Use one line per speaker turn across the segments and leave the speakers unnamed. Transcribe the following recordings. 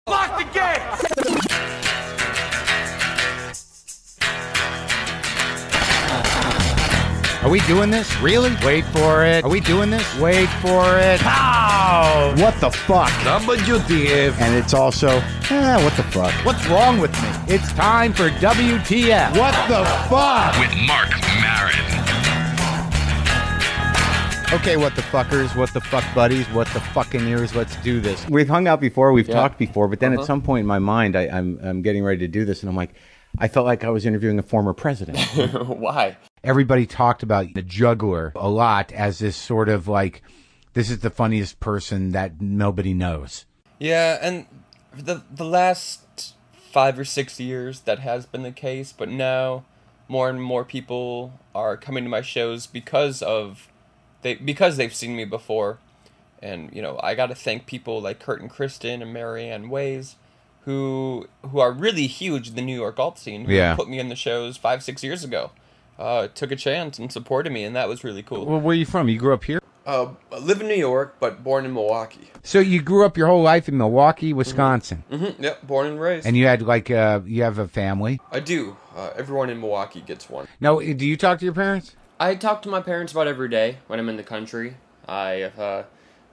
Lock the gate!
Are we doing this? Really? Wait for it. Are we doing this? Wait for it. Pow! What the fuck?
WTF.
And it's also, what the fuck? What's wrong with me? It's time for WTF. What the fuck?
With Marc Maron.
Okay, what the fuckers, what the fuck buddies, what the fucking ears, let's do this. We've hung out before, we've talked before, but then at some point in my mind, I'm getting ready to do this, and I'm like, I felt like I was interviewing a former president.
Why?
Everybody talked about the juggler a lot as this sort of like, this is the funniest person that nobody knows.
Yeah, and the last 5 or 6 years that has been the case, but now more and more people are coming to my shows because they've seen me before. And, you know, I got to thank people like Kurt and Kristen and Marianne Ways who are really huge in the New York alt scene, who put me in the shows 5-6 years ago. Took a chance and supported me, and that was really cool.
Well, where are you from? You grew up here?
I live in New York, but born in Milwaukee.
So you grew up your whole life in Milwaukee, Wisconsin?
Mm-hmm. Yep, born and raised.
And you had like, you have a family?
I do. Everyone in Milwaukee gets one.
Now, do you talk to your parents?
I talk to my parents about every day when I'm in the country. I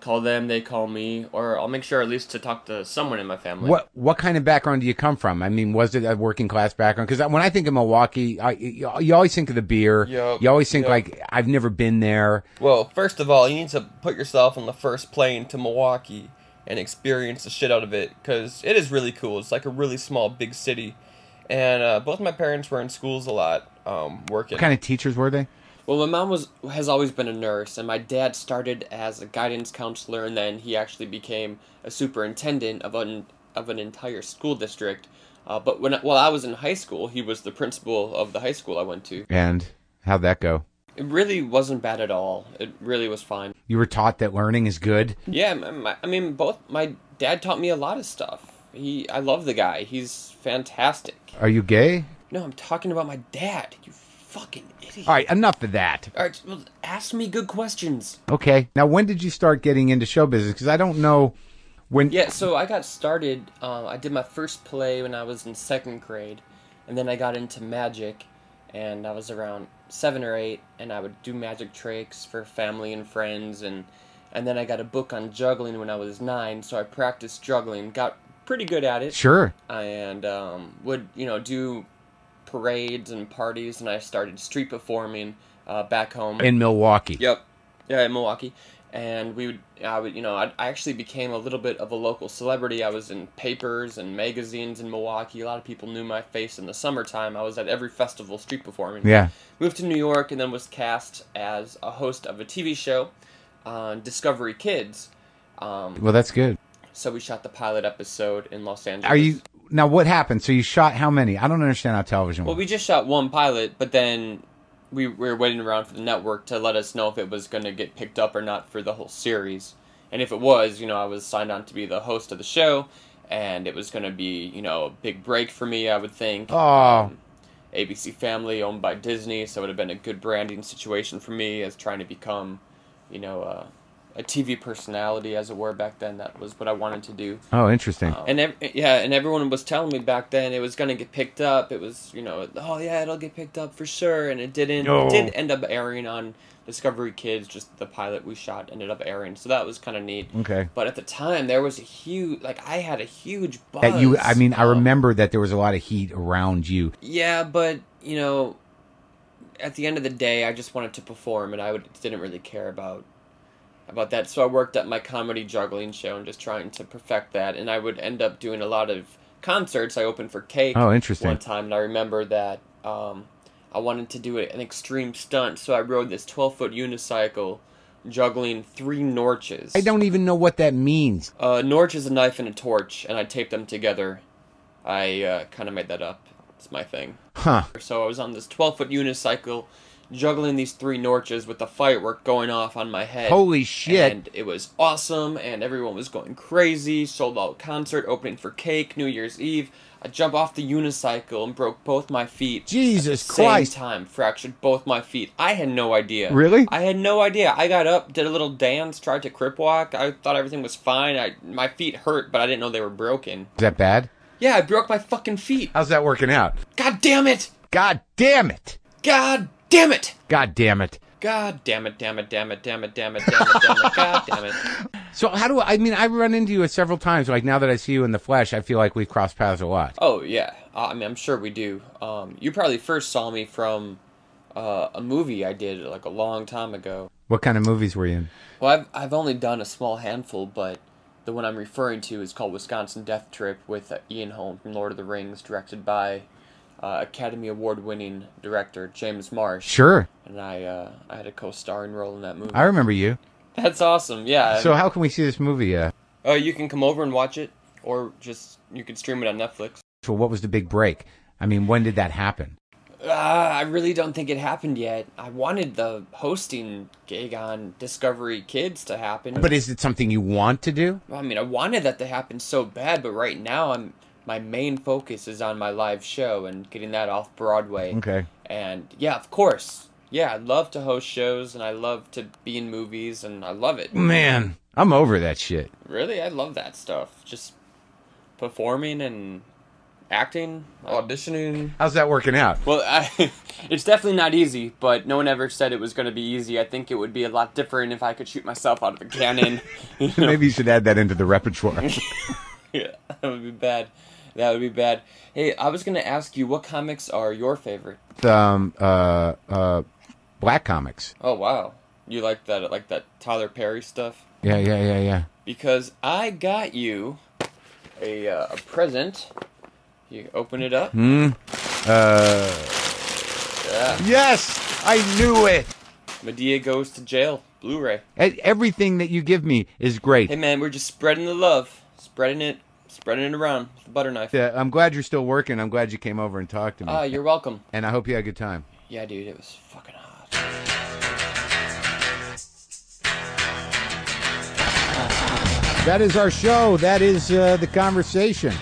call them, they call me, or I'll make sure at least to talk to someone in my family.
What kind of background do you come from? I mean, was it a working class background? Because when I think of Milwaukee, you always think of the beer.
Yep.
You always think like, I've never been there.
Well, first of all, you need to put yourself on the first plane to Milwaukee and experience the shit out of it, because it is really cool. It's like a really small, big city. And both my parents were in schools a lot, working.
What kind of teachers were they?
Well, my mom has always been a nurse, and my dad started as a guidance counselor, and then he actually became a superintendent of an entire school district. But while I was in high school, he was the principal of the high school I went to.
And how'd that go?
It really wasn't bad at all. It really was fine.
You were taught that learning is good?
Yeah, I mean, both my dad taught me a lot of stuff. I love the guy. He's fantastic.
Are you gay?
No, I'm talking about my dad. You fucking idiot.
All right, enough of that.
All right, well, ask me good questions.
Okay. Now, when did you start getting into show business? Because I don't know when...
Yeah, so I got started, I did my first play when I was in 2nd grade, and then I got into magic, and I was around 7 or 8, and I would do magic tricks for family and friends, and then I got a book on juggling when I was 9, so I practiced juggling, got pretty good at it.
Sure.
And would, do parades and parties, and I started street performing back home
in Milwaukee.
Yep, yeah, in Milwaukee. And I actually became a little bit of a local celebrity. I was in papers and magazines in Milwaukee. A lot of people knew my face in the summertime. I was at every festival street performing.
Yeah.
Moved to New York and then was cast as a host of a TV show on Discovery Kids.
Well, that's good.
So we shot the pilot episode in Los Angeles.
Now, what happened? So you shot how many? I don't understand how television works.
Well, we just shot one pilot, but then we were waiting around for the network to let us know if it was going to get picked up or not for the whole series. And if it was, I was signed on to be the host of the show, and it was going to be, a big break for me, I would think.
Oh.
ABC Family, owned by Disney, so it would have been a good branding situation for me as trying to become, a TV personality, as it were, back then. That was what I wanted to do.
Oh, interesting.
And everyone was telling me back then it was going to get picked up. It was, oh yeah, it'll get picked up for sure. And it didn't.
No.
It did end up airing on Discovery Kids. Just the pilot we shot ended up airing, so that was kind of neat.
Okay.
But at the time, there was I had a huge buzz.
I remember that there was a lot of heat around you.
Yeah, but at the end of the day, I just wanted to perform, and I didn't really care about that. So I worked at my comedy juggling show and just trying to perfect that, and I would end up doing a lot of concerts. I opened for Cake one time, and I remember that I wanted to do an extreme stunt, so I rode this 12-foot unicycle juggling 3 Norches.
I don't even know what that means.
Norch is a knife and a torch, and I taped them together. I kind of made that up. It's my thing.
Huh.
So I was on this 12-foot unicycle juggling these 3 Norches with the firework going off on my head.
Holy shit.
And it was awesome, and everyone was going crazy. Sold out concert, opening for Cake, New Year's Eve. I jumped off the unicycle and broke both my feet.
Jesus
at the
Christ.
Same time, fractured both my feet. I had no idea.
Really?
I had no idea. I got up, did a little dance, tried to crip walk. I thought everything was fine. My feet hurt, but I didn't know they were broken.
Is that bad?
Yeah, I broke my fucking feet.
How's that working out?
God damn it!
God damn it!
God damn it!
God damn it!
God damn it, damn it, damn it, damn it, damn it, damn it, damn it, God damn it.
So how do I mean, I've run into you several times. Like, now that I see you in the flesh, I feel like we've crossed paths a lot.
Oh, yeah. I mean, I'm sure we do. You probably first saw me from a movie I did, like, a long time ago.
What kind of movies were you in?
Well, I've only done a small handful, but the one I'm referring to is called Wisconsin Death Trip with Ian Holm from Lord of the Rings, directed by Academy Award-winning director James Marsh.
Sure.
And I had a co-starring role in that movie.
I remember you.
That's awesome, yeah.
So how can we see this movie?
You can come over and watch it, or just, you can stream it on Netflix.
So what was the big break? I mean, when did that happen?
I really don't think it happened yet. I wanted the hosting gig on Discovery Kids to happen.
But is it something you want to do?
I mean, I wanted that to happen so bad, but right now my main focus is on my live show and getting that off Broadway.
Okay.
And yeah, of course. Yeah, I love to host shows and I love to be in movies and I love it.
Man, I'm over that shit.
Really? I love that stuff. Just performing and acting, auditioning.
How's that working out?
Well, it's definitely not easy, but no one ever said it was going to be easy. I think it would be a lot different if I could shoot myself out of a cannon. You know?
Maybe you should add that into the repertoire.
Yeah, that would be bad. That would be bad. Hey, I was going to ask you, what comics are your favorite?
Black comics.
Oh, wow. You like that Tyler Perry stuff?
Yeah.
Because I got you a present. You open it up.
Yeah. Yes, I knew it.
Medea Goes to Jail, Blu-ray.
Everything that you give me is great.
Hey man, we're just spreading the love, spreading it around with the butter knife.
Yeah, I'm glad you're still working. I'm glad you came over and talked to me.
You're welcome.
And I hope you had a good time.
Yeah, dude, it was fucking hot.
That is our show. That is the conversation.